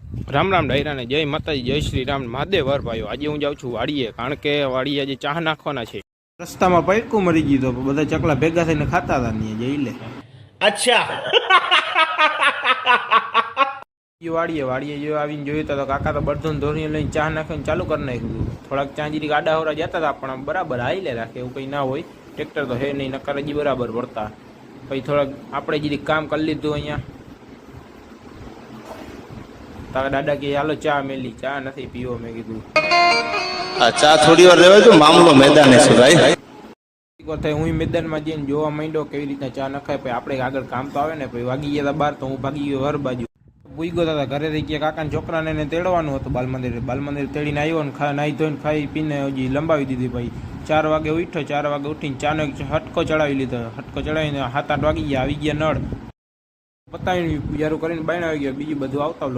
રામ રામ ડાયરાને જય માતાજી, જય શ્રી રામ, મહાદેવ હર ભાઈઓ। આજે હું જાઉં છું વાડીએ, કારણ કે વાડીએ આજે ચા નાખવાના છે। રસ્તામાં પૈડકું મરી ગયું તો બધા ચકલા ભેગા થઈને ખાતા હતા ને જઈ લે। અચ્છા વાડીએ વાડીએ જો આવીને જોયું તો કાકા તો બળધું ધોરીને લઈને ચા નાખીને ચાલુ કરી નાખ્યું। થોડાક ચાંજીરી ગાડા હોરા જતા હતા પણ બરાબર હાઈ રાખે એવું કંઈ ના હોય। ટ્રેક્ટર તો હે નહીં, નકર હજી બરાબર પડતા। પછી થોડાક આપણે જીરીક કામ કરી લીધું અહીંયા। તારા દાદા કે હાલો ચા મેલી, ચા નથી પીવો। મેં કીધું આ ચા થોડી વાર લેવાય તો મામલો મેદાને છે ભાઈ। હું મેદાનમાં જઈને જોવા માંડ્યો કેવી રીતના ચા નખાય। પછી આપણે આગળ કામ તો આવે ને, પછી વાગી ગયા હતા 12 તો હું ભાગી ગયો ઘર બાજુ। પૂગ્યો હતા ઘરે રહી ગયા, કાકાના છોકરાને એને તેડવાનું હતું બાલ મંદિર તેડીને આવ્યો ને નાહી ધોઈને ખાઈ પીને હજી લંબાવી દીધી। ભાઈ 4 વાગે ઉઠ્યો, 4 વાગે ઉઠીને ચાનો હટકો ચડાવી લીધો। હટકો ચડાવીને 7-8 વાગી ગયા, આવી ગયા નળ પતાવીને યારું કરીને બાયણ આવી ગયો। બીજું બધું આવતા લોકો